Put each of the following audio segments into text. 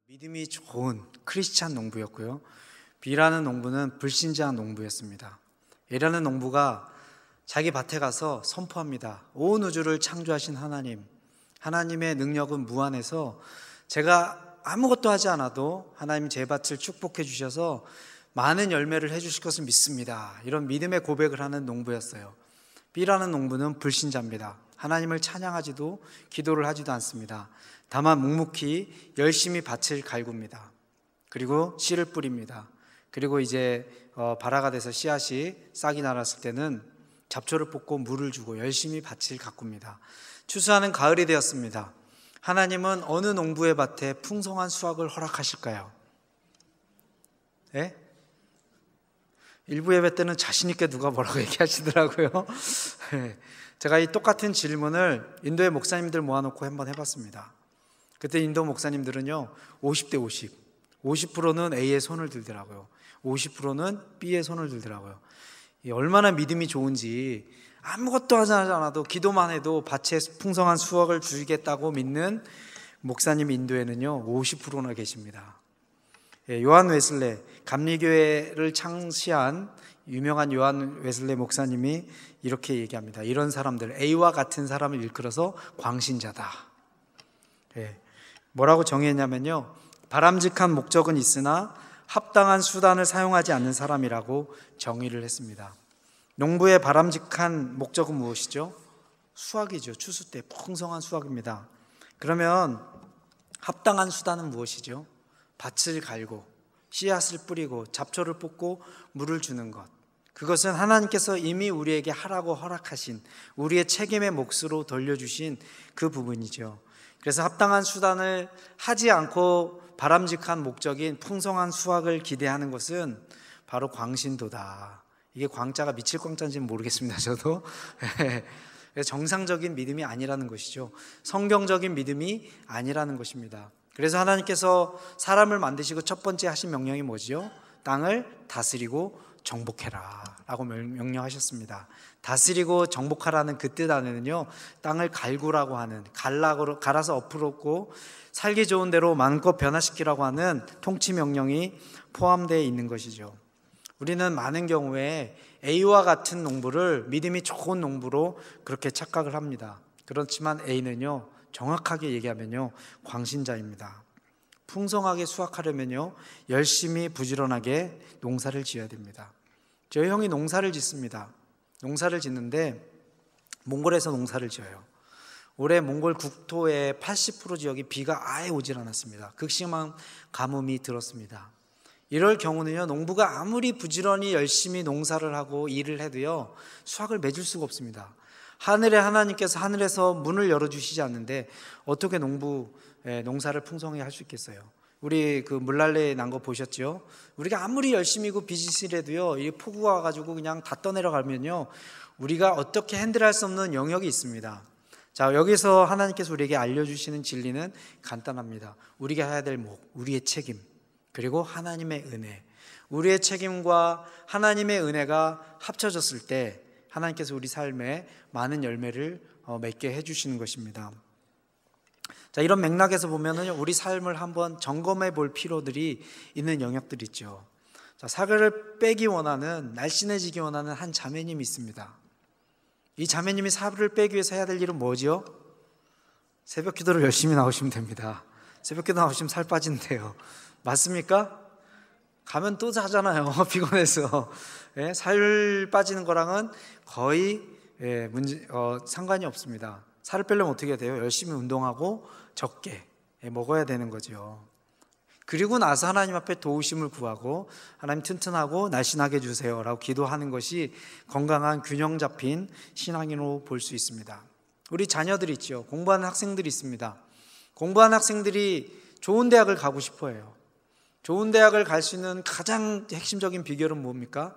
믿음이 좋은 크리스찬 농부였고요. B라는 농부는 불신자 농부였습니다. A라는 농부가 자기 밭에 가서 선포합니다. 온 우주를 창조하신 하나님, 하나님의 능력은 무한해서 제가 아무것도 하지 않아도 하나님 제 밭을 축복해 주셔서 많은 열매를 해주실 것을 믿습니다. 이런 믿음의 고백을 하는 농부였어요. B라는 농부는 불신자입니다. 하나님을 찬양하지도 기도를 하지도 않습니다. 다만 묵묵히 열심히 밭을 갈굽니다. 그리고 씨를 뿌립니다. 그리고 이제 발화가 돼서 씨앗이 싹이 나왔을 때는 잡초를 뽑고 물을 주고 열심히 밭을 가꿉니다. 추수하는 가을이 되었습니다. 하나님은 어느 농부의 밭에 풍성한 수확을 허락하실까요? 네? 일부 예배 때는 자신 있게 누가 뭐라고 얘기하시더라고요. 제가 이 똑같은 질문을 인도의 목사님들 모아놓고 한번 해봤습니다. 그때 인도 목사님들은요 50대 50%는 A의 손을 들더라고요. 50%는 B의 손을 들더라고요. 얼마나 믿음이 좋은지 아무것도 하지 않아도 기도만 해도 밭에 풍성한 수확을 주겠다고 믿는 목사님 인도에는요 50%나 계십니다. 요한 웨슬레, 감리교회를 창시한 유명한 요한 웨슬레 목사님이 이렇게 얘기합니다. 이런 사람들, A와 같은 사람을 일컬어서 광신자다. 뭐라고 정의했냐면요, 바람직한 목적은 있으나 합당한 수단을 사용하지 않는 사람이라고 정의를 했습니다. 농부의 바람직한 목적은 무엇이죠? 수확이죠. 추수 때 풍성한 수확입니다. 그러면 합당한 수단은 무엇이죠? 밭을 갈고 씨앗을 뿌리고 잡초를 뽑고 물을 주는 것. 그것은 하나님께서 이미 우리에게 하라고 허락하신 우리의 책임의 몫으로 돌려주신 그 부분이죠. 그래서 합당한 수단을 하지 않고 바람직한 목적인 풍성한 수확을 기대하는 것은 바로 광신도다. 이게 광자가 미칠 광자인지는 모르겠습니다. 저도 정상적인 믿음이 아니라는 것이죠. 성경적인 믿음이 아니라는 것입니다. 그래서 하나님께서 사람을 만드시고 첫 번째 하신 명령이 뭐지요? 땅을 다스리고 정복해라 라고 명령하셨습니다. 다스리고 정복하라는 그 뜻 안에는요, 땅을 갈구라고 하는, 갈아서 엎으고 살기 좋은 대로 마음껏 변화시키라고 하는 통치 명령이 포함되어 있는 것이죠. 우리는 많은 경우에 A와 같은 농부를 믿음이 좋은 농부로 그렇게 착각을 합니다. 그렇지만 A는요, 정확하게 얘기하면요, 광신자입니다. 풍성하게 수확하려면요, 열심히 부지런하게 농사를 지어야 됩니다. 저희 형이 농사를 짓습니다. 농사를 짓는데 몽골에서 농사를 지어요. 올해 몽골 국토의 80% 지역이 비가 아예 오질 않았습니다. 극심한 가뭄이 들었습니다. 이럴 경우는요, 농부가 아무리 부지런히 열심히 농사를 하고 일을 해도요, 수확을 맺을 수가 없습니다. 하늘의 하나님께서 하늘에서 문을 열어주시지 않는데 어떻게 농사를 풍성하게 할 수 있겠어요? 우리 그 물난리 난 거 보셨죠? 우리가 아무리 열심히고 비지시래도요, 이 폭우가 와가지고 그냥 다 떠내려가면요, 우리가 어떻게 핸들할 수 없는 영역이 있습니다. 자, 여기서 하나님께서 우리에게 알려주시는 진리는 간단합니다. 우리가 해야 될 목, 우리의 책임, 그리고 하나님의 은혜. 우리의 책임과 하나님의 은혜가 합쳐졌을 때 하나님께서 우리 삶에 많은 열매를 맺게 해주시는 것입니다. 자, 이런 맥락에서 보면은 우리 삶을 한번 점검해 볼 필요들이 있는 영역들이 있죠. 자, 살을 빼기 원하는, 날씬해지기 원하는 한 자매님이 있습니다. 이 자매님이 살을 빼기 위해서 해야 될 일은 뭐죠? 새벽 기도를 열심히 나오시면 됩니다. 새벽 기도 나오시면 살 빠진대요. 맞습니까? 가면 또 자잖아요. 피곤해서. 살 빠지는 거랑은 거의 상관이 없습니다. 살을 빼려면 어떻게 해야 돼요? 열심히 운동하고 적게 먹어야 되는 거죠. 그리고 나서 하나님 앞에 도우심을 구하고 하나님 튼튼하고 날씬하게 해주세요 라고 기도하는 것이 건강한 균형 잡힌 신앙인으로 볼 수 있습니다. 우리 자녀들이 있죠. 공부하는 학생들이 있습니다. 공부하는 학생들이 좋은 대학을 가고 싶어 해요. 좋은 대학을 갈 수 있는 가장 핵심적인 비결은 뭡니까?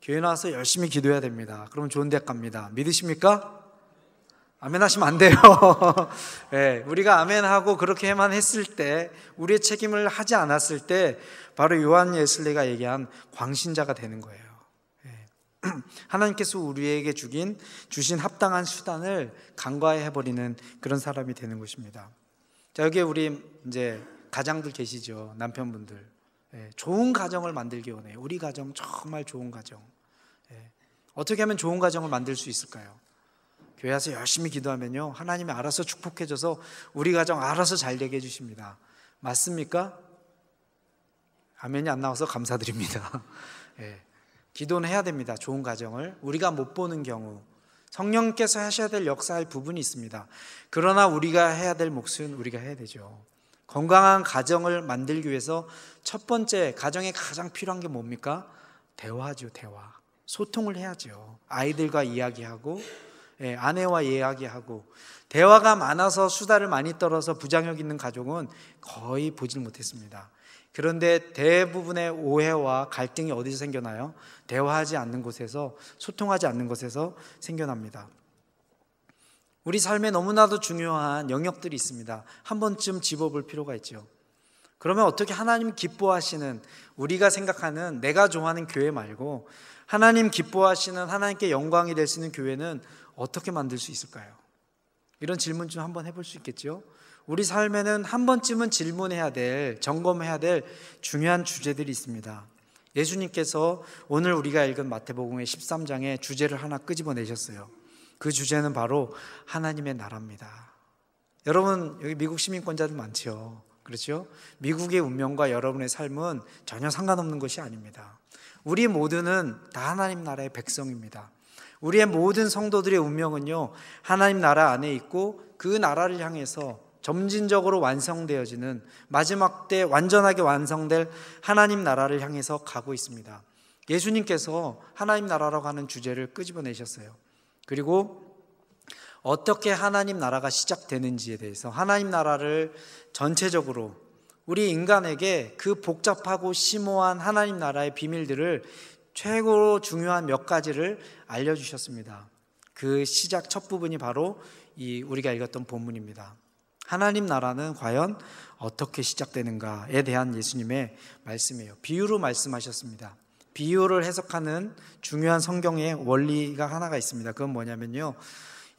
교회 나와서 열심히 기도해야 됩니다. 그러면 좋은 대학 갑니다. 믿으십니까? 아멘 하시면 안 돼요. 네, 우리가 아멘 하고 그렇게만 했을 때, 우리의 책임을 하지 않았을 때 바로 요한 웨슬레가 얘기한 광신자가 되는 거예요. 네. 하나님께서 우리에게 주신 합당한 수단을 간과해버리는 그런 사람이 되는 것입니다. 자, 여기에 우리 이제 가장들 계시죠. 남편분들. 좋은 가정을 만들기 원해요. 우리 가정 정말 좋은 가정. 어떻게 하면 좋은 가정을 만들 수 있을까요? 교회 와서 열심히 기도하면요, 하나님이 알아서 축복해줘서 우리 가정 알아서 잘 되게 해주십니다. 맞습니까? 아멘이 안 나와서 감사드립니다. 기도는 해야 됩니다. 좋은 가정을. 우리가 못 보는 경우 성령께서 하셔야 될 역사할 부분이 있습니다. 그러나 우리가 해야 될 몫은 우리가 해야 되죠. 건강한 가정을 만들기 위해서 첫 번째, 가정에 가장 필요한 게 뭡니까? 대화죠. 대화. 소통을 해야죠. 아이들과 이야기하고, 아내와 이야기하고. 대화가 많아서 수다를 많이 떨어서 부장력 있는 가족은 거의 보질 못했습니다. 그런데 대부분의 오해와 갈등이 어디서 생겨나요? 대화하지 않는 곳에서, 소통하지 않는 곳에서 생겨납니다. 우리 삶에 너무나도 중요한 영역들이 있습니다. 한 번쯤 짚어볼 필요가 있죠. 그러면 어떻게 하나님 기뻐하시는, 우리가 생각하는 내가 좋아하는 교회 말고 하나님 기뻐하시는, 하나님께 영광이 될 수 있는 교회는 어떻게 만들 수 있을까요? 이런 질문 좀 한번 해볼 수 있겠죠. 우리 삶에는 한 번쯤은 질문해야 될, 점검해야 될 중요한 주제들이 있습니다. 예수님께서 오늘 우리가 읽은 마태복음의 13장에 주제를 하나 끄집어내셨어요. 그 주제는 바로 하나님의 나라입니다. 여러분, 여기 미국 시민권자들 많죠. 그렇죠? 미국의 운명과 여러분의 삶은 전혀 상관없는 것이 아닙니다. 우리 모두는 다 하나님 나라의 백성입니다. 우리의 모든 성도들의 운명은요, 하나님 나라 안에 있고 그 나라를 향해서 점진적으로 완성되어지는, 마지막 때 완전하게 완성될 하나님 나라를 향해서 가고 있습니다. 예수님께서 하나님 나라라고 하는 주제를 끄집어내셨어요. 그리고 어떻게 하나님 나라가 시작되는지에 대해서, 하나님 나라를 전체적으로 우리 인간에게 그 복잡하고 심오한 하나님 나라의 비밀들을 최고로 중요한 몇 가지를 알려주셨습니다. 그 시작 첫 부분이 바로 이 우리가 읽었던 본문입니다. 하나님 나라는 과연 어떻게 시작되는가에 대한 예수님의 말씀이에요. 비유로 말씀하셨습니다. 비유를 해석하는 중요한 성경의 원리가 하나가 있습니다. 그건 뭐냐면요,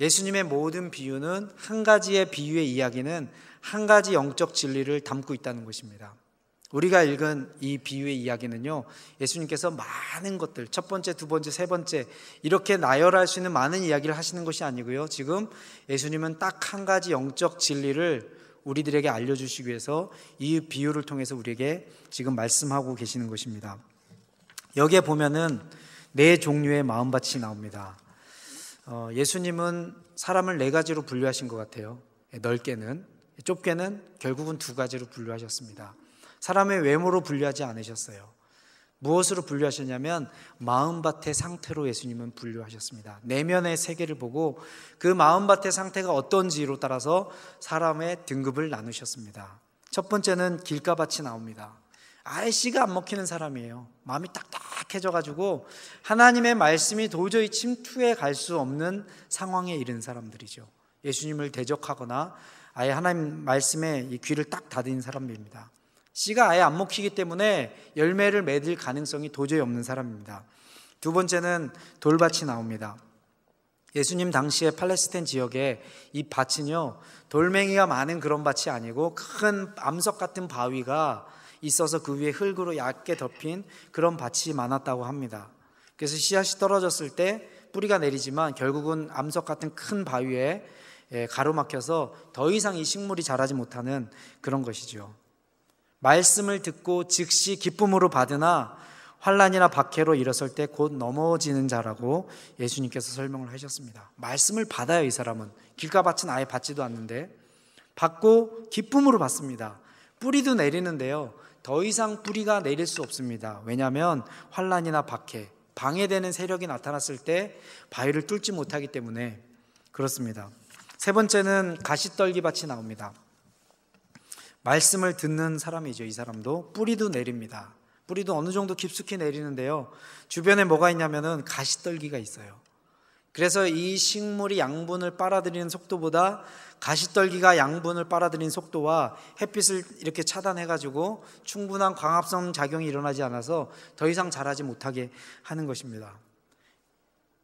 예수님의 모든 비유는, 한 가지의 비유의 이야기는 한 가지 영적 진리를 담고 있다는 것입니다. 우리가 읽은 이 비유의 이야기는요, 예수님께서 많은 것들, 첫 번째, 두 번째, 세 번째 이렇게 나열할 수 있는 많은 이야기를 하시는 것이 아니고요, 지금 예수님은 딱 한 가지 영적 진리를 우리들에게 알려주시기 위해서 이 비유를 통해서 우리에게 지금 말씀하고 계시는 것입니다. 여기에 보면은 네 종류의 마음밭이 나옵니다. 예수님은 사람을 네 가지로 분류하신 것 같아요. 넓게는, 좁게는 결국은 두 가지로 분류하셨습니다. 사람의 외모로 분류하지 않으셨어요. 무엇으로 분류하셨냐면 마음밭의 상태로 예수님은 분류하셨습니다. 내면의 세계를 보고 그 마음밭의 상태가 어떤지로 따라서 사람의 등급을 나누셨습니다. 첫 번째는 길가밭이 나옵니다. 아예 씨가 안 먹히는 사람이에요. 마음이 딱딱해져가지고 하나님의 말씀이 도저히 침투해 갈 수 없는 상황에 이른 사람들이죠. 예수님을 대적하거나 아예 하나님 말씀에 이 귀를 딱 닫은 사람들입니다. 씨가 아예 안 먹히기 때문에 열매를 맺을 가능성이 도저히 없는 사람입니다. 두 번째는 돌밭이 나옵니다. 예수님 당시에 팔레스타인 지역에 이 밭은요, 돌멩이가 많은 그런 밭이 아니고 큰 암석 같은 바위가 있어서 그 위에 흙으로 얇게 덮인 그런 밭이 많았다고 합니다. 그래서 씨앗이 떨어졌을 때 뿌리가 내리지만 결국은 암석 같은 큰 바위에 가로막혀서 더 이상 이 식물이 자라지 못하는 그런 것이죠. 말씀을 듣고 즉시 기쁨으로 받으나 환난이나 박해로 일었을 때 곧 넘어지는 자라고 예수님께서 설명을 하셨습니다. 말씀을 받아요. 이 사람은 길가밭은 아예 받지도 않는데 받고 기쁨으로 받습니다. 뿌리도 내리는데요, 더 이상 뿌리가 내릴 수 없습니다. 왜냐하면 환난이나 박해, 방해되는 세력이 나타났을 때 바위를 뚫지 못하기 때문에 그렇습니다. 세 번째는 가시떨기밭이 나옵니다. 말씀을 듣는 사람이죠. 이 사람도 뿌리도 내립니다. 뿌리도 어느 정도 깊숙이 내리는데요, 주변에 뭐가 있냐면은 가시떨기가 있어요. 그래서 이 식물이 양분을 빨아들이는 속도보다 가시떨기가 양분을 빨아들이는 속도와 햇빛을 이렇게 차단해가지고 충분한 광합성 작용이 일어나지 않아서 더 이상 자라지 못하게 하는 것입니다.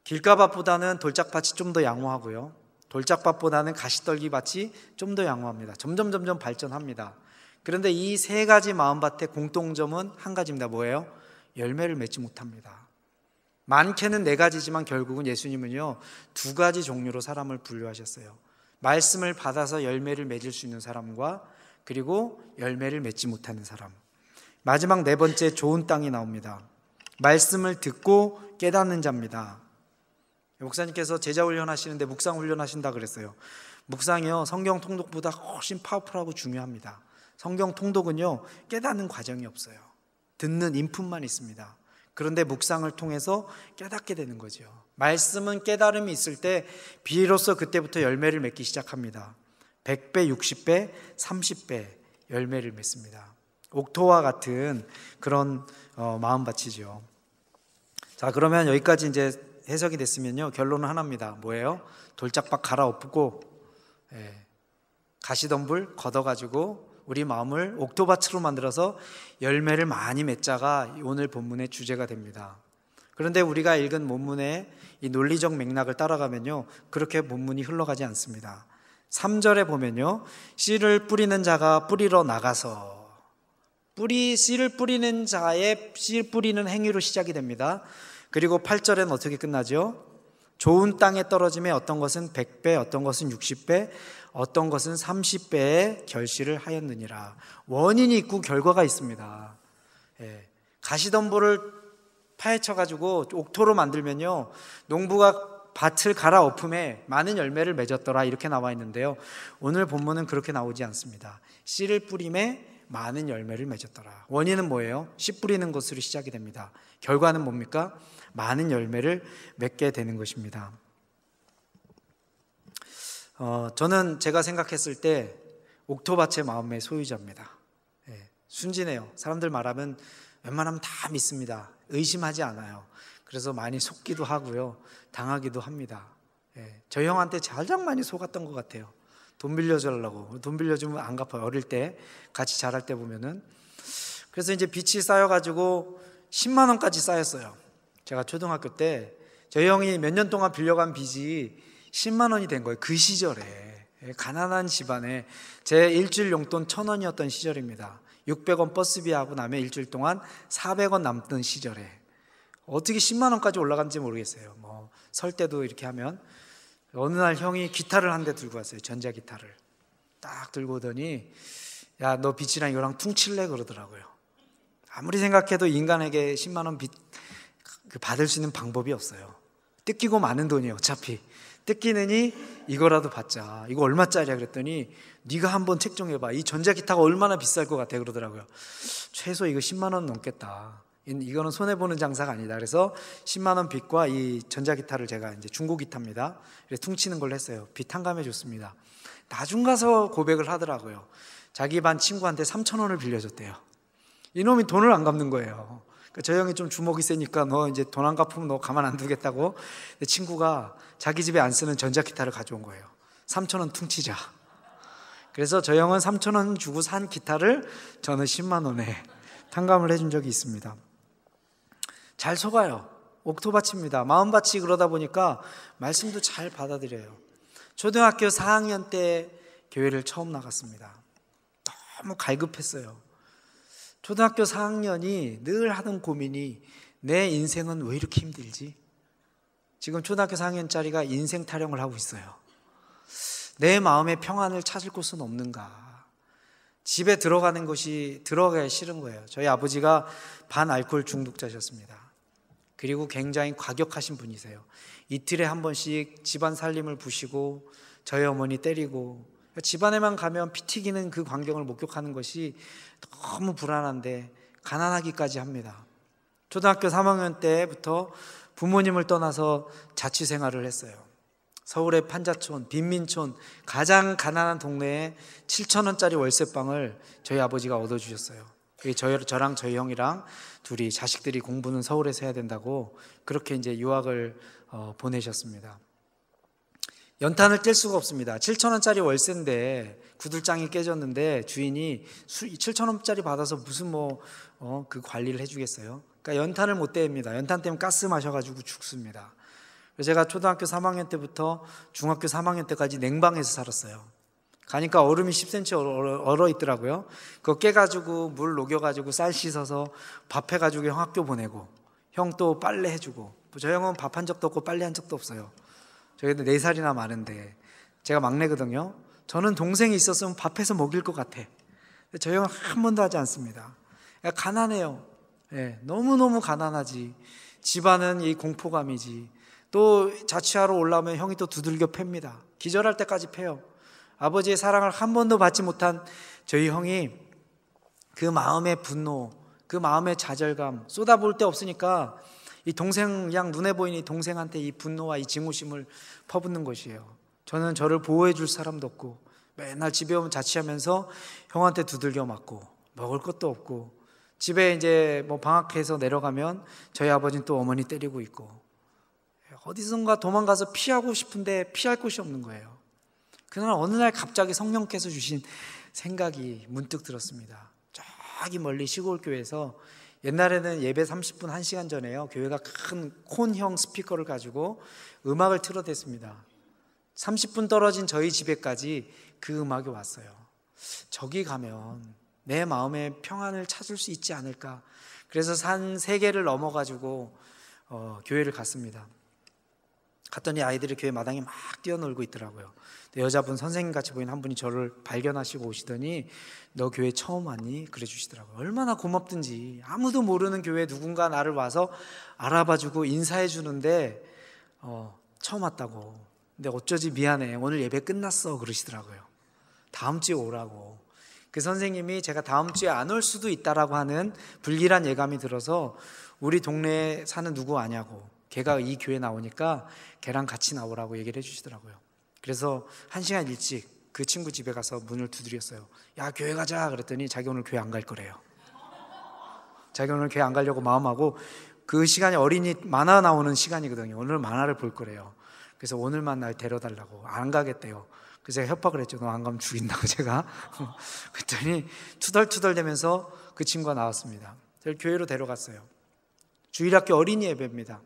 길가밭보다는 돌짝밭이 좀 더 양호하고요, 돌짝밭보다는 가시떨기밭이 좀 더 양호합니다. 점점 발전합니다. 그런데 이 세 가지 마음밭의 공통점은 한 가지입니다. 뭐예요? 열매를 맺지 못합니다. 많게는 네 가지지만 결국은 예수님은요, 두 가지 종류로 사람을 분류하셨어요. 말씀을 받아서 열매를 맺을 수 있는 사람과 그리고 열매를 맺지 못하는 사람. 마지막 네 번째 좋은 땅이 나옵니다. 말씀을 듣고 깨닫는 자입니다. 목사님께서 제자 훈련하시는데 묵상 훈련하신다 그랬어요. 묵상이요, 성경 통독보다 훨씬 파워풀하고 중요합니다. 성경 통독은요, 깨닫는 과정이 없어요. 듣는 인풋만 있습니다. 그런데 묵상을 통해서 깨닫게 되는 거죠. 말씀은 깨달음이 있을 때 비로소 그때부터 열매를 맺기 시작합니다. 100배, 60배, 30배 열매를 맺습니다. 옥토와 같은 그런 마음밭이죠. 자, 그러면 여기까지 이제 해석이 됐으면요, 결론은 하나입니다. 뭐예요? 돌짝박 갈아엎고 가시덤불 걷어가지고 우리 마음을 옥토밭으로 만들어서 열매를 많이 맺자가 오늘 본문의 주제가 됩니다. 그런데 우리가 읽은 본문의 이 논리적 맥락을 따라가면요, 그렇게 본문이 흘러가지 않습니다. 3절에 보면요, 씨를 뿌리는 자가 뿌리러 나가서, 씨를 뿌리는 자의 씨 뿌리는 행위로 시작이 됩니다. 그리고 8절에는 어떻게 끝나죠? 좋은 땅에 떨어짐에 어떤 것은 100배, 어떤 것은 60배, 어떤 것은 30배의 결실을 하였느니라. 원인이 있고 결과가 있습니다. 가시덤불을 파헤쳐가지고 옥토로 만들면요, 농부가 밭을 갈아엎음에 많은 열매를 맺었더라, 이렇게 나와 있는데요, 오늘 본문은 그렇게 나오지 않습니다. 씨를 뿌림에 많은 열매를 맺었더라. 원인은 뭐예요? 씨 뿌리는 것으로 시작이 됩니다. 결과는 뭡니까? 많은 열매를 맺게 되는 것입니다. 저는 제가 생각했을 때 옥토밭의 마음의 소유자입니다. 순진해요. 사람들 말하면 웬만하면 다 믿습니다. 의심하지 않아요. 그래서 많이 속기도 하고요, 당하기도 합니다. 저희 형한테 가장 많이 속았던 것 같아요. 돈 빌려주려고. 돈 빌려주면 안 갚아요. 어릴 때 같이 자랄 때 보면은. 그래서 이제 빚이 쌓여가지고 10만 원까지 쌓였어요. 제가 초등학교 때 저희 형이 몇 년 동안 빌려간 빚이 10만 원이 된 거예요. 그 시절에 가난한 집안에 제 일주일 용돈 1,000원이었던 시절입니다. 600원 버스비 하고 나면 일주일 동안 400원 남던 시절에 어떻게 10만 원까지 올라간지 모르겠어요. 뭐 설 때도 이렇게 하면 어느 날 형이 기타를 한 대 들고 왔어요. 전자기타를 딱 들고 오더니, 야, 너 빚이랑 이거랑 퉁칠래? 그러더라고요. 아무리 생각해도 인간에게 10만 원 빚 받을 수 있는 방법이 없어요. 뜯기고 마는 돈이에요. 어차피 뜯기느니 이거라도 받자. 이거 얼마짜리야? 그랬더니 네가 한번 책정해봐. 이 전자기타가 얼마나 비쌀 것 같아? 그러더라고요. 최소 이거 10만 원 넘겠다. 이거는 손해보는 장사가 아니다. 그래서 10만 원 빚과 이 전자기타를 제가 이제 중고기타입니다. 그래서 퉁치는 걸 했어요. 빚 탕감해 줬습니다. 나중 가서 고백을 하더라고요. 자기 반 친구한테 3,000원을 빌려줬대요. 이놈이 돈을 안 갚는 거예요. 그러니까 저 형이 좀 주먹이 세니까 너 이제 돈 안 갚으면 너 가만 안 두겠다고. 근데 친구가 자기 집에 안 쓰는 전자기타를 가져온 거예요. 3,000원 퉁치자. 그래서 저 형은 3,000원 주고 산 기타를 저는 10만 원에 탕감을 해준 적이 있습니다. 잘 속아요. 옥토밭입니다. 마음밭이 그러다 보니까 말씀도 잘 받아들여요. 초등학교 4학년 때 교회를 처음 나갔습니다. 너무 갈급했어요. 초등학교 4학년이 늘 하던 고민이, 내 인생은 왜 이렇게 힘들지? 지금 초등학교 4학년짜리가 인생 타령을 하고 있어요. 내 마음의 평안을 찾을 곳은 없는가? 집에 들어가기 싫은 거예요. 저희 아버지가 반알코올 중독자셨습니다. 그리고 굉장히 과격하신 분이세요. 이틀에 한 번씩 집안 살림을 부시고 저희 어머니 때리고, 집안에만 가면 피 튀기는 그 광경을 목격하는 것이 너무 불안한데 가난하기까지 합니다. 초등학교 3학년 때부터 부모님을 떠나서 자취 생활을 했어요. 서울의 판자촌, 빈민촌, 가장 가난한 동네에 7,000원짜리 월세방을 저희 아버지가 얻어주셨어요. 저랑 저희 형이랑 둘이, 자식들이 공부는 서울에서 해야 된다고 그렇게 이제 유학을 보내셨습니다. 연탄을 뗄 수가 없습니다. 7,000원짜리 월세인데 구들장이 깨졌는데 주인이 7,000원짜리 받아서 무슨 그 관리를 해주겠어요? 그러니까 연탄을 못 뗍니다. 연탄 때문에 가스 마셔가지고 죽습니다. 그래서 제가 초등학교 3학년 때부터 중학교 3학년 때까지 냉방에서 살았어요. 가니까 얼음이 10cm 얼어 있더라고요. 그거 깨가지고 물 녹여가지고 쌀 씻어서 밥 해가지고 형 학교 보내고, 형 또 빨래 해주고. 저 형은 밥 한 적도 없고 빨래 한 적도 없어요. 저희도 4살이나 많은데, 제가 막내거든요. 저는 동생이 있었으면 밥해서 먹일 것 같아. 저 형은 한 번도 하지 않습니다. 가난해요. 너무너무 가난하지. 집안은 이 공포감이지. 또 자취하러 올라오면 형이 또 두들겨 팹니다. 기절할 때까지 패요. 아버지의 사랑을 한 번도 받지 못한 저희 형이 그 마음의 분노, 그 마음의 좌절감, 쏟아부을 데 없으니까 이 동생, 그냥 눈에 보이는 이 동생한테 이 분노와 이 증오심을 퍼붓는 것이에요. 저는 저를 보호해 줄 사람도 없고, 맨날 집에 오면 자취하면서 형한테 두들겨 맞고, 먹을 것도 없고, 집에 이제 뭐 방학해서 내려가면 저희 아버지는 또 어머니 때리고 있고, 어디선가 도망가서 피하고 싶은데 피할 곳이 없는 거예요. 그러나 어느 날 갑자기 성령께서 주신 생각이 문득 들었습니다. 저기 멀리 시골 교회에서, 옛날에는 예배 30분 1시간 전에요, 교회가 큰 콘형 스피커를 가지고 음악을 틀어댔습니다. 30분 떨어진 저희 집에까지 그 음악이 왔어요. 저기 가면 내 마음의 평안을 찾을 수 있지 않을까. 그래서 산 3개를 넘어가지고 교회를 갔습니다. 갔더니 아이들이 교회 마당에 막 뛰어놀고 있더라고요. 여자분, 선생님 같이 보이는 한 분이 저를 발견하시고 오시더니 너 교회 처음 왔니? 그래 주시더라고요. 얼마나 고맙든지. 아무도 모르는 교회에 누군가 나를 와서 알아봐주고 인사해 주는데 처음 왔다고. 근데 어쩌지 미안해, 오늘 예배 끝났어 그러시더라고요. 다음 주에 오라고. 그 선생님이 제가 다음 주에 안 올 수도 있다라고 하는 불길한 예감이 들어서 우리 동네에 사는 누구 아냐고, 걔가 이 교회 나오니까 걔랑 같이 나오라고 얘기를 해주시더라고요. 그래서 1시간 일찍 그 친구 집에 가서 문을 두드렸어요. 야, 교회 가자 그랬더니 자기 오늘 교회 안 갈 거래요. 자기 오늘 교회 안 가려고 마음하고, 그 시간이 어린이 만화 나오는 시간이거든요. 오늘 만화를 볼 거래요. 그래서 오늘만 날 데려달라고. 안 가겠대요. 그래서 제가 협박을 했죠. 너 안 가면 죽인다고 제가. 그랬더니 투덜투덜 대면서 그 친구가 나왔습니다. 저를 교회로 데려갔어요. 주일학교 어린이 예배입니다.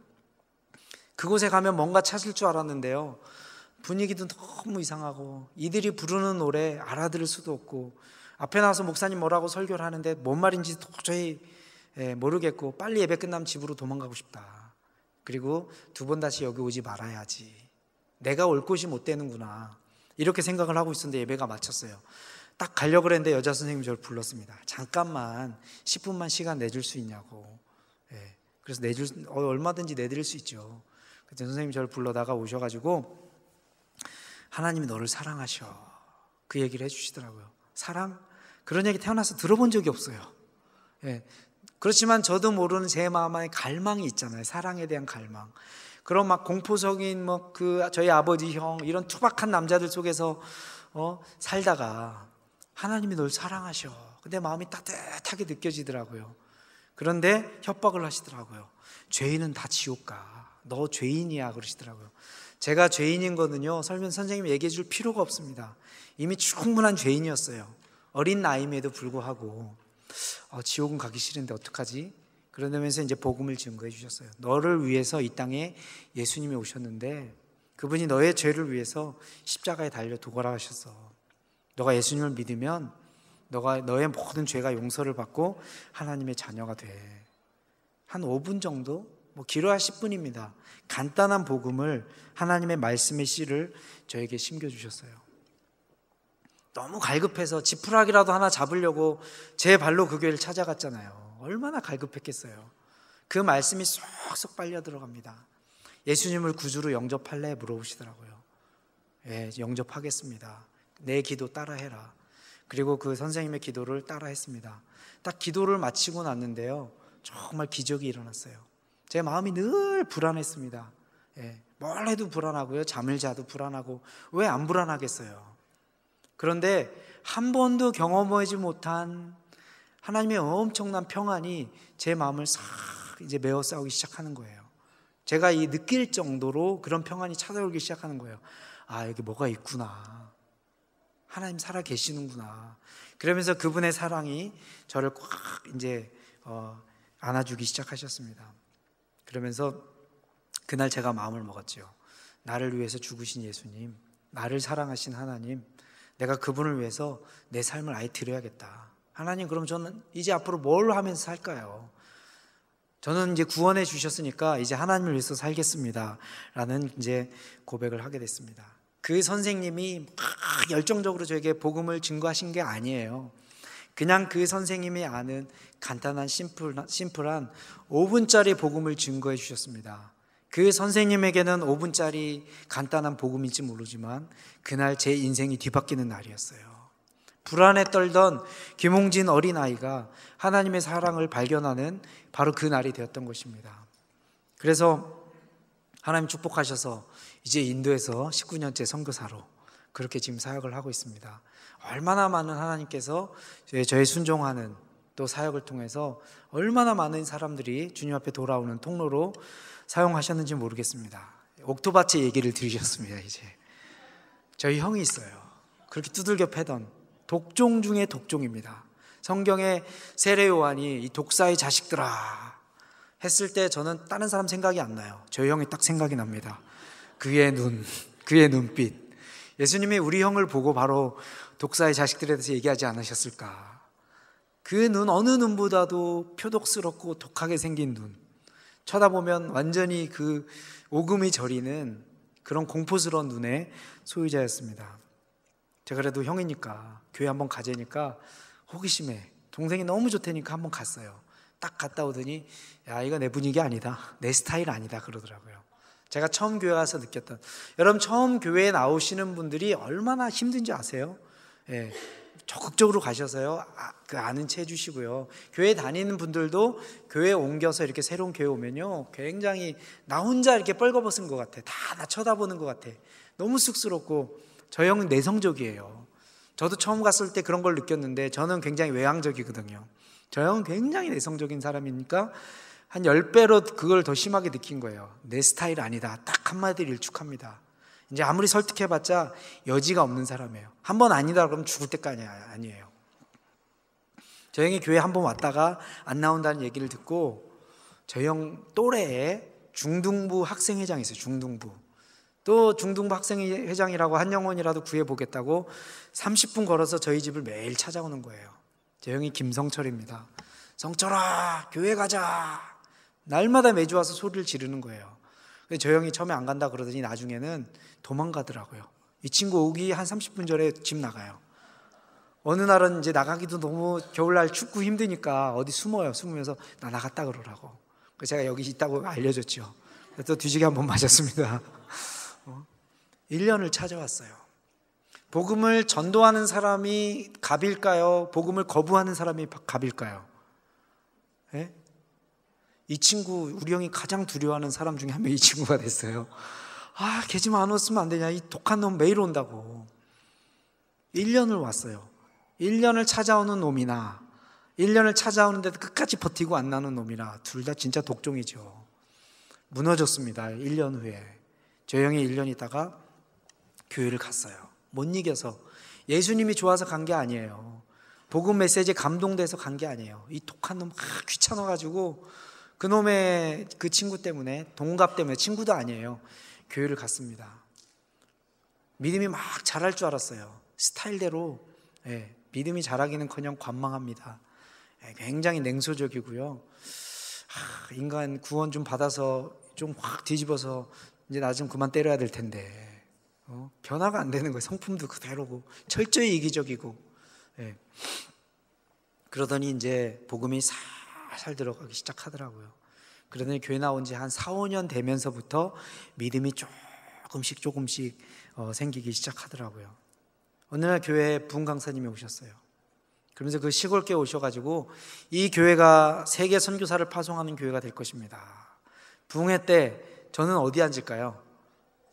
그곳에 가면 뭔가 찾을 줄 알았는데요, 분위기도 너무 이상하고, 이들이 부르는 노래 알아들을 수도 없고, 앞에 나와서 목사님 뭐라고 설교를 하는데 뭔 말인지 도저히 모르겠고, 빨리 예배 끝나면 집으로 도망가고 싶다. 그리고 2번 다시 여기 오지 말아야지. 내가 올 곳이 못 되는구나, 이렇게 생각을 하고 있었는데 예배가 마쳤어요. 딱 가려고 그랬는데 여자 선생님이 저를 불렀습니다. 잠깐만 10분만 시간 내줄 수 있냐고. 그래서 얼마든지 내드릴 수 있죠. 그때 선생님이 저를 불러다가 오셔가지고 하나님이 너를 사랑하셔, 그 얘기를 해주시더라고요. 사랑? 그런 얘기 태어나서 들어본 적이 없어요. 그렇지만 저도 모르는 제 마음 안에 갈망이 있잖아요. 사랑에 대한 갈망. 그런 막 공포적인 저희 아버지, 형, 이런 투박한 남자들 속에서 살다가 하나님이 널 사랑하셔. 근데 마음이 따뜻하게 느껴지더라고요. 그런데 협박을 하시더라고요. 죄인은 다 지옥 가. 너 죄인이야 그러시더라고요. 제가 죄인인 거는요, 선생님이 얘기해 줄 필요가 없습니다. 이미 충분한 죄인이었어요. 어린 나이임에도 불구하고 지옥은 가기 싫은데 어떡하지? 그러면서 이제 복음을 증거해 주셨어요. 너를 위해서 이 땅에 예수님이 오셨는데 그분이 너의 죄를 위해서 십자가에 달려 돌아가셨어. 너가 예수님을 믿으면 너의 모든 죄가 용서를 받고 하나님의 자녀가 돼. 한 5분 정도? 길어야 10분입니다. 간단한 복음을, 하나님의 말씀의 씨를 저에게 심겨주셨어요. 너무 갈급해서 지푸라기라도 하나 잡으려고 제 발로 그 교회를 찾아갔잖아요. 얼마나 갈급했겠어요. 그 말씀이 쏙쏙 빨려 들어갑니다. 예수님을 구주로 영접할래? 물어보시더라고요. 영접하겠습니다. 내 기도 따라해라. 그리고 그 선생님의 기도를 따라했습니다. 딱 기도를 마치고 났는데요, 정말 기적이 일어났어요. 제 마음이 늘 불안했습니다. 뭘 해도 불안하고요, 잠을 자도 불안하고. 왜 안 불안하겠어요? 그런데 한 번도 경험하지 못한 하나님의 엄청난 평안이 제 마음을 싹 이제 메워 싸우기 시작하는 거예요. 제가 느낄 정도로 그런 평안이 찾아오기 시작하는 거예요. 아, 여기 뭐가 있구나. 하나님 살아 계시는구나. 그러면서 그분의 사랑이 저를 꽉 이제 안아주기 시작하셨습니다. 그러면서 그날 제가 마음을 먹었죠. 나를 위해서 죽으신 예수님, 나를 사랑하신 하나님, 내가 그분을 위해서 내 삶을 아예 드려야겠다. 하나님, 그럼 저는 이제 앞으로 뭘 하면서 살까요? 저는 이제 구원해 주셨으니까 이제 하나님을 위해서 살겠습니다 라는 이제 고백을 하게 됐습니다. 그 선생님이 막 열정적으로 저에게 복음을 증거하신 게 아니에요. 그냥 그 선생님이 아는 간단한 심플한 5분짜리 복음을 증거해 주셨습니다. 그 선생님에게는 5분짜리 간단한 복음인지 모르지만 그날 제 인생이 뒤바뀌는 날이었어요. 불안에 떨던 김홍진 어린아이가 하나님의 사랑을 발견하는 바로 그 날이 되었던 것입니다. 그래서 하나님 축복하셔서 이제 인도에서 19년째 선교사로 그렇게 지금 사역을 하고 있습니다. 얼마나 많은 하나님께서 저의 순종하는 또 사역을 통해서 얼마나 많은 사람들이 주님 앞에 돌아오는 통로로 사용하셨는지 모르겠습니다. 옥토바치 얘기를 들으셨습니다. 이제 저희 형이 있어요. 그렇게 두들겨 패던 독종 중에 독종입니다. 성경에 세례 요한이 이 독사의 자식들아 했을 때 저는 다른 사람 생각이 안 나요. 저희 형이 딱 생각이 납니다. 그의 눈, 그의 눈빛. 예수님이 우리 형을 보고 바로 독사의 자식들에 대해서 얘기하지 않으셨을까? 그 눈, 어느 눈보다도 표독스럽고 독하게 생긴 눈, 쳐다보면 완전히 그 오금이 저리는 그런 공포스러운 눈의 소유자였습니다. 제가 그래도 형이니까 교회 한번 가자니까 호기심에 동생이 너무 좋다니까 한번 갔어요. 딱 갔다 오더니 야, 이거 내 분위기 아니다, 내 스타일 아니다 그러더라고요. 제가 처음 교회 가서 느꼈던, 여러분 처음 교회에 나오시는 분들이 얼마나 힘든지 아세요? 예, 적극적으로 가셔서요, 그 아는 채 해주시고요. 교회 다니는 분들도 교회 옮겨서 이렇게 새로운 교회 오면요, 굉장히 나 혼자 이렇게 뻘거벗은 것 같아. 다 나 쳐다보는 것 같아. 너무 쑥스럽고. 저 형은 내성적이에요. 저도 처음 갔을 때 그런 걸 느꼈는데 저는 굉장히 외향적이거든요. 저 형은 굉장히 내성적인 사람이니까 한 10배로 그걸 더 심하게 느낀 거예요. 내 스타일 아니다. 딱 한마디로 일축합니다. 이제 아무리 설득해봤자 여지가 없는 사람이에요. 한 번 아니다 그러면 죽을 때까지 아니에요. 저 형이 교회 한 번 왔다가 안 나온다는 얘기를 듣고 저 형 또래에 중등부 학생회장이 있어요. 중등부. 또 중등부 학생회장이라고 한 영혼이라도 구해보겠다고 30분 걸어서 저희 집을 매일 찾아오는 거예요. 저 형이 김성철입니다. 성철아, 교회 가자. 날마다 매주 와서 소리를 지르는 거예요. 저 형이 처음에 안 간다 그러더니 나중에는 도망가더라고요. 이 친구 오기 한 30분 전에 집 나가요. 어느 날은 이제 나가기도 너무 겨울날 춥고 힘드니까 어디 숨어요. 숨으면서 나 나갔다 그러라고. 그래서 제가 여기 있다고 알려줬죠. 또 뒤지게 한번 맞았습니다. 1년을 찾아왔어요. 복음을 전도하는 사람이 갑일까요? 복음을 거부하는 사람이 갑일까요? 예? 이 친구, 우리 형이 가장 두려워하는 사람 중에 한 명이 이 친구가 됐어요. 아, 걔 좀 안 왔으면 안 되냐. 이 독한 놈 매일 온다고. 1년을 왔어요. 1년을 찾아오는 놈이나 1년을 찾아오는데도 끝까지 버티고 안 나는 놈이나 둘 다 진짜 독종이죠. 무너졌습니다. 1년 후에. 저 형이 1년 있다가 교회를 갔어요. 못 이겨서. 예수님이 좋아서 간 게 아니에요. 복음 메시지에 감동돼서 간 게 아니에요. 이 독한 놈 귀찮아가지고 그놈의 그 친구 때문에, 동갑 때문에, 친구도 아니에요, 교회를 갔습니다. 믿음이 막 자랄 줄 알았어요. 스타일대로. 예, 믿음이 자라기는커녕 관망합니다. 예, 굉장히 냉소적이고요. 인간 구원 좀 받아서 좀 확 뒤집어서 이제 나 좀 그만 때려야 될 텐데 변화가 안 되는 거예요. 성품도 그대로고 철저히 이기적이고. 예. 그러더니 이제 복음이 살살 들어가기 시작하더라고요. 그러더니 교회 나온 지 한 4, 5년 되면서부터 믿음이 조금씩 생기기 시작하더라고요. 어느 날 교회에 부흥 강사님이 오셨어요. 그러면서 그 시골 교회 오셔가지고 이 교회가 세계 선교사를 파송하는 교회가 될 것입니다. 부흥회 때 저는 어디 앉을까요?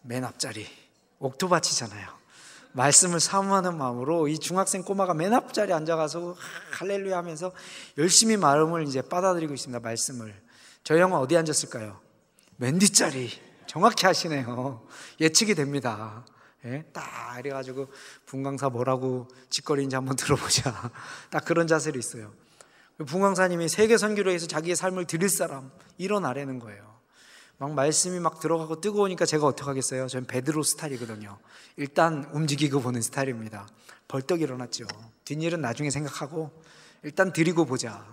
맨 앞자리. 옥토바치잖아요. 말씀을 사모하는 마음으로 이 중학생 꼬마가 맨 앞자리에 앉아가서 할렐루야 하면서 열심히 마음을 이제 받아들이고 있습니다. 말씀을. 저 형은 어디 앉았을까요? 맨 뒷자리. 정확히 하시네요. 예측이 됩니다. 예? 딱 이래가지고 분강사 뭐라고 짓거리는지 한번 들어보자. 딱 그런 자세로 있어요. 분강사님이 세계 선교를 해서 자기의 삶을 드릴 사람 일어나라는 거예요. 막 말씀이 막 들어가고 뜨거우니까 제가 어떡하겠어요? 저는 베드로 스타일이거든요. 일단 움직이고 보는 스타일입니다. 벌떡 일어났죠. 뒷일은 나중에 생각하고 일단 드리고 보자.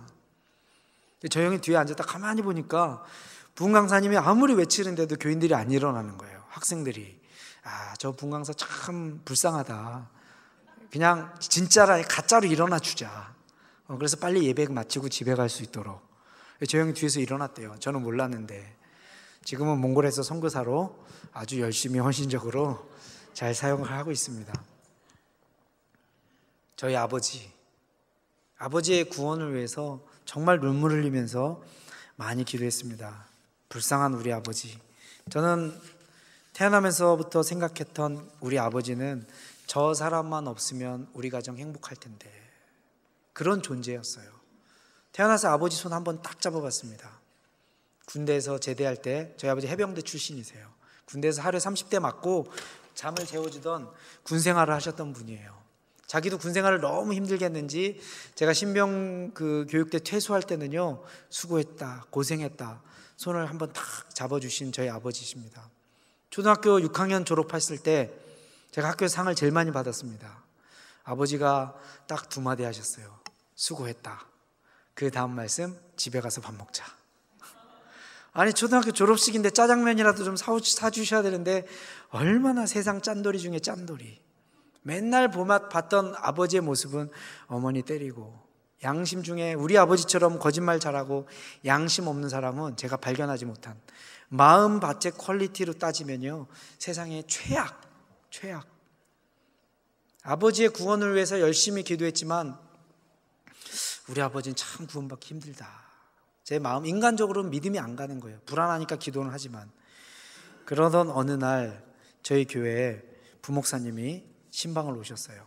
저 형이 뒤에 앉았다 가만히 보니까 부흥 강사님이 아무리 외치는데도 교인들이 안 일어나는 거예요. 학생들이. 저 부흥 강사 참 불쌍하다. 그냥 진짜라 가짜로 일어나 주자. 그래서 빨리 예배 마치고 집에 갈 수 있도록. 저 형이 뒤에서 일어났대요. 저는 몰랐는데 지금은 몽골에서 선교사로 아주 열심히 헌신적으로 잘 사용을 하고 있습니다. 저희 아버지의 구원을 위해서 정말 눈물 흘리면서 많이 기도했습니다. 불쌍한 우리 아버지. 저는 태어나면서부터 생각했던 우리 아버지는 저 사람만 없으면 우리 가정 행복할 텐데, 그런 존재였어요. 태어나서 아버지 손 한번 딱 잡아봤습니다. 군대에서 제대할 때, 저희 아버지 해병대 출신이세요. 군대에서 하루에 30대 맞고 잠을 재워주던 군생활을 하셨던 분이에요. 자기도 군생활을 너무 힘들게 했는지 제가 신병 교육대 퇴소할 때는요, 수고했다, 고생했다, 손을 한번 탁 잡아주신 저희 아버지십니다. 초등학교 6학년 졸업했을 때 제가 학교에서 상을 제일 많이 받았습니다. 아버지가 딱 두 마디 하셨어요. 수고했다. 그 다음 말씀, 집에 가서 밥 먹자. 아니, 초등학교 졸업식인데 짜장면이라도 좀 사주셔야 되는데 얼마나 세상 짠돌이 중에 짠돌이. 맨날 봤던 아버지의 모습은 어머니 때리고, 양심 중에 우리 아버지처럼 거짓말 잘하고 양심 없는 사람은 제가 발견하지 못한 마음밭의 퀄리티로 따지면요, 세상의 최악. 아버지의 구원을 위해서 열심히 기도했지만 우리 아버지는 참 구원받기 힘들다. 제 마음, 인간적으로는 믿음이 안 가는 거예요. 불안하니까 기도는 하지만. 그러던 어느 날 저희 교회에 부목사님이 신방을 오셨어요.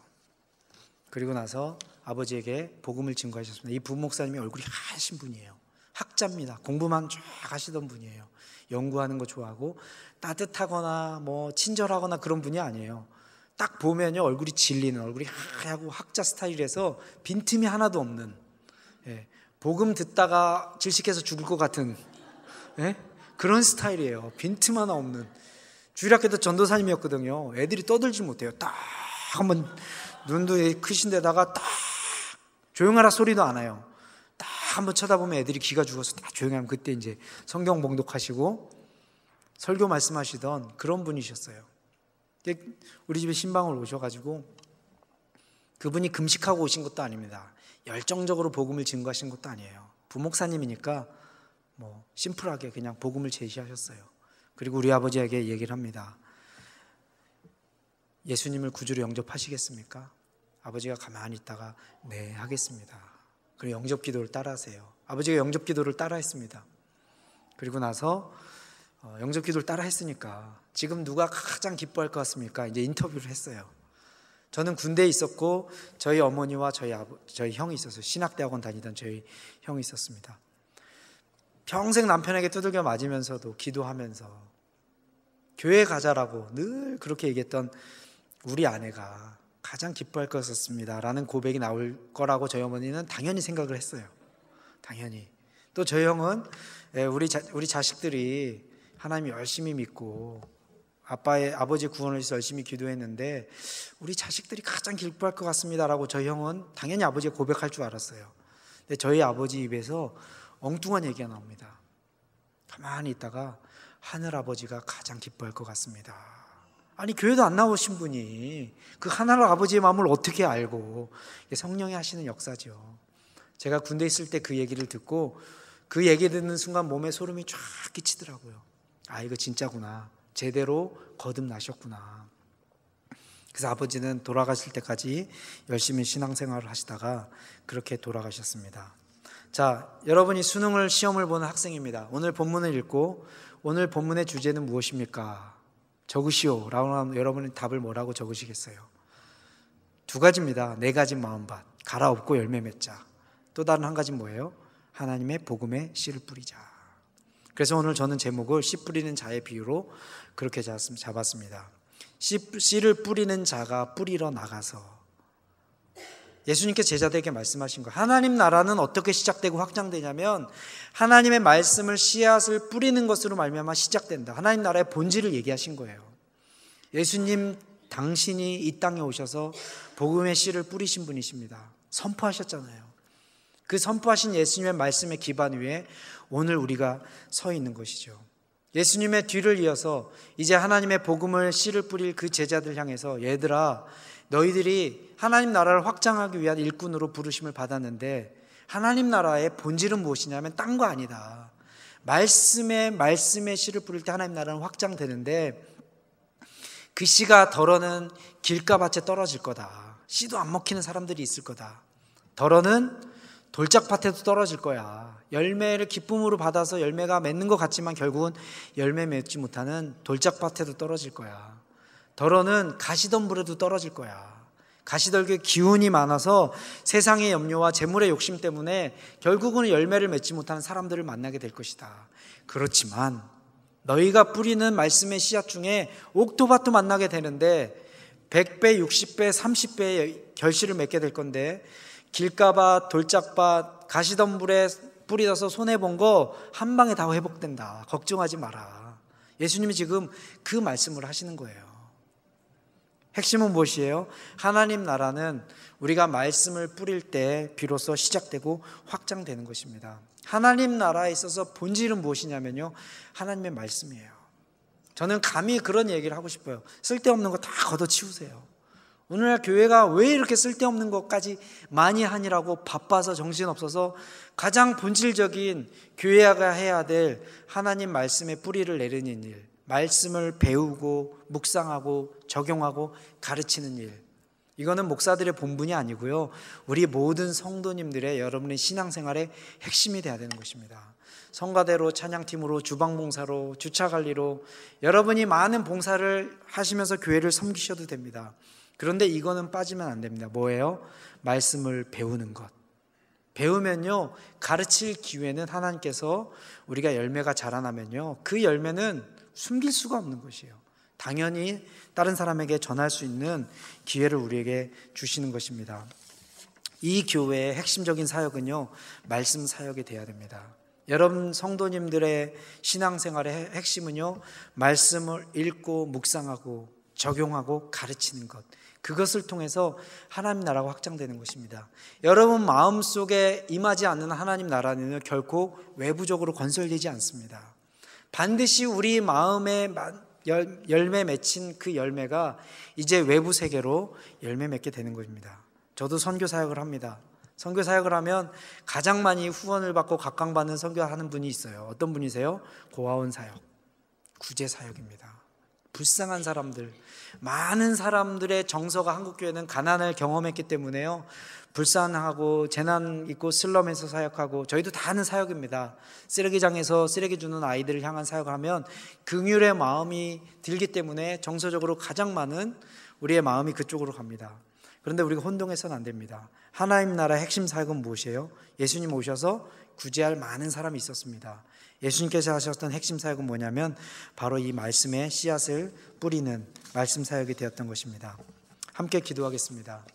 그리고 나서 아버지에게 복음을 증거하셨습니다. 이 부목사님이 얼굴이 하신 분이에요. 학자입니다. 공부만 쫙 하시던 분이에요. 연구하는 거 좋아하고 따뜻하거나 뭐 친절하거나 그런 분이 아니에요. 딱 보면요, 얼굴이 질리는, 얼굴이 하얗고 학자 스타일에서 빈틈이 하나도 없는, 복음 듣다가 질식해서 죽을 것 같은 그런 스타일이에요. 빈틈 하나 없는. 주일학교 때 전도사님이었거든요. 애들이 떠들지 못해요. 딱 한번 눈도 크신 데다가 딱 조용하라 소리도 안 해요. 딱 한번 쳐다보면 애들이 기가 죽어서 딱 조용히 하면 그때 이제 성경 봉독하시고 설교 말씀하시던 그런 분이셨어요. 우리 집에 신방을 오셔가지고, 그분이 금식하고 오신 것도 아닙니다. 열정적으로 복음을 증거하신 것도 아니에요. 부목사님이니까 뭐 심플하게 그냥 복음을 제시하셨어요. 그리고 우리 아버지에게 얘기를 합니다. 예수님을 구주로 영접하시겠습니까? 아버지가 가만히 있다가 네, 하겠습니다. 그리고 영접기도를 따라하세요. 아버지가 영접기도를 따라했습니다. 그리고 나서 영접기도를 따라했으니까 지금 누가 가장 기뻐할 것 같습니까? 이제 인터뷰를 했어요. 저는 군대에 있었고 저희 어머니와 저희 형이 있었어요. 신학대학원 다니던 저희 형이 있었습니다. 평생 남편에게 두들겨 맞으면서도 기도하면서 교회 가자라고 늘 그렇게 얘기했던 우리 아내가 가장 기뻐할 것 같습니다 라는 고백이 나올 거라고 저희 어머니는 당연히 생각을 했어요. 당연히. 또 저희 형은 우리 자식들이 하나님 열심히 믿고 아버지의 구원을 위해서 열심히 기도했는데 우리 자식들이 가장 기뻐할 것 같습니다 라고 저희 형은 당연히 아버지가 고백할 줄 알았어요. 근데 저희 아버지 입에서 엉뚱한 얘기가 나옵니다. 가만히 있다가 하늘아버지가 가장 기뻐할 것 같습니다. 아니, 교회도 안 나오신 분이 그 하늘 아버지의 마음을 어떻게 알고. 성령이 하시는 역사죠. 제가 군대에 있을 때 그 얘기를 듣고 그 얘기 듣는 순간 몸에 소름이 쫙 끼치더라고요. 이거 진짜구나. 제대로 거듭나셨구나. 그래서 아버지는 돌아가실 때까지 열심히 신앙생활을 하시다가 그렇게 돌아가셨습니다. 자, 여러분이 수능을 시험을 보는 학생입니다. 오늘 본문을 읽고 오늘 본문의 주제는 무엇입니까? 적으시오 라고 하면 여러분은 답을 뭐라고 적으시겠어요? 두 가지입니다. 네 가지 마음밭, 갈아엎고 열매 맺자. 또 다른 한 가지는 뭐예요? 하나님의 복음에 씨를 뿌리자. 그래서 오늘 저는 제목을 씨 뿌리는 자의 비유로 그렇게 잡았습니다. 씨를 뿌리는 자가 뿌리러 나가서 예수님께 제자들에게 말씀하신 거예요. 하나님 나라는 어떻게 시작되고 확장되냐면 하나님의 말씀을 씨앗을 뿌리는 것으로 말미암아 시작된다. 하나님 나라의 본질을 얘기하신 거예요. 예수님 당신이 이 땅에 오셔서 복음의 씨를 뿌리신 분이십니다. 선포하셨잖아요. 그 선포하신 예수님의 말씀의 기반 위에 오늘 우리가 서 있는 것이죠. 예수님의 뒤를 이어서 이제 하나님의 복음을 씨를 뿌릴 그 제자들 향해서 얘들아, 너희들이 하나님 나라를 확장하기 위한 일꾼으로 부르심을 받았는데 하나님 나라의 본질은 무엇이냐면 딴 거 아니다. 말씀의 씨를 뿌릴 때 하나님 나라는 확장되는데 그 씨가 덜어는 길가밭에 떨어질 거다. 씨도 안 먹히는 사람들이 있을 거다. 덜어는 돌짝밭에도 떨어질 거야. 열매를 기쁨으로 받아서 열매가 맺는 것 같지만 결국은 열매 맺지 못하는 돌짝밭에도 떨어질 거야. 덜어는 가시덤불에도 떨어질 거야. 가시떨기에 기운이 많아서 세상의 염려와 재물의 욕심 때문에 결국은 열매를 맺지 못하는 사람들을 만나게 될 것이다. 그렇지만 너희가 뿌리는 말씀의 씨앗 중에 옥토밭도 만나게 되는데 100배, 60배, 30배의 결실을 맺게 될 건데 길가밭, 돌짝밭, 가시덤불에 뿌리져서 손해본 거 한 방에 다 회복된다. 걱정하지 마라. 예수님이 지금 그 말씀을 하시는 거예요. 핵심은 무엇이에요? 하나님 나라는 우리가 말씀을 뿌릴 때 비로소 시작되고 확장되는 것입니다. 하나님 나라에 있어서 본질은 무엇이냐면요, 하나님의 말씀이에요. 저는 감히 그런 얘기를 하고 싶어요. 쓸데없는 거 다 걷어치우세요. 오늘날 교회가 왜 이렇게 쓸데없는 것까지 많이 하니라고 바빠서 정신없어서 가장 본질적인 교회가 해야 될 하나님 말씀의 뿌리를 내리는 일, 말씀을 배우고 묵상하고 적용하고 가르치는 일, 이거는 목사들의 본분이 아니고요, 우리 모든 성도님들의 여러분의 신앙생활의 핵심이 되어야 되는 것입니다. 성가대로, 찬양팀으로, 주방봉사로, 주차관리로 여러분이 많은 봉사를 하시면서 교회를 섬기셔도 됩니다. 그런데 이거는 빠지면 안 됩니다. 뭐예요? 말씀을 배우는 것. 배우면요, 가르칠 기회는 하나님께서 우리가 열매가 자라나면요, 그 열매는 숨길 수가 없는 것이에요. 당연히 다른 사람에게 전할 수 있는 기회를 우리에게 주시는 것입니다. 이 교회의 핵심적인 사역은요, 말씀 사역이 되어야 됩니다. 여러분 성도님들의 신앙생활의 핵심은요, 말씀을 읽고 묵상하고 적용하고 가르치는 것, 그것을 통해서 하나님 나라가 확장되는 것입니다. 여러분 마음속에 임하지 않는 하나님 나라는 결코 외부적으로 건설되지 않습니다. 반드시 우리 마음에 열매 맺힌 그 열매가 이제 외부 세계로 열매 맺게 되는 것입니다. 저도 선교 사역을 합니다. 선교 사역을 하면 가장 많이 후원을 받고 각광받는 선교하는 분이 있어요. 어떤 분이세요? 고아원 사역, 구제 사역입니다. 불쌍한 사람들, 많은 사람들의 정서가 한국교회는 가난을 경험했기 때문에요, 불쌍하고 재난 있고 슬럼에서 사역하고, 저희도 다 하는 사역입니다. 쓰레기장에서 쓰레기 주는 아이들을 향한 사역을 하면 긍휼의 마음이 들기 때문에 정서적으로 가장 많은 우리의 마음이 그쪽으로 갑니다. 그런데 우리가 혼동해서는 안 됩니다. 하나님 나라의 핵심 사역은 무엇이에요? 예수님 오셔서 구제할 많은 사람이 있었습니다. 예수님께서 하셨던 핵심 사역은 뭐냐면 바로 이 말씀의 씨앗을 뿌리는 말씀 사역이 되었던 것입니다. 함께 기도하겠습니다.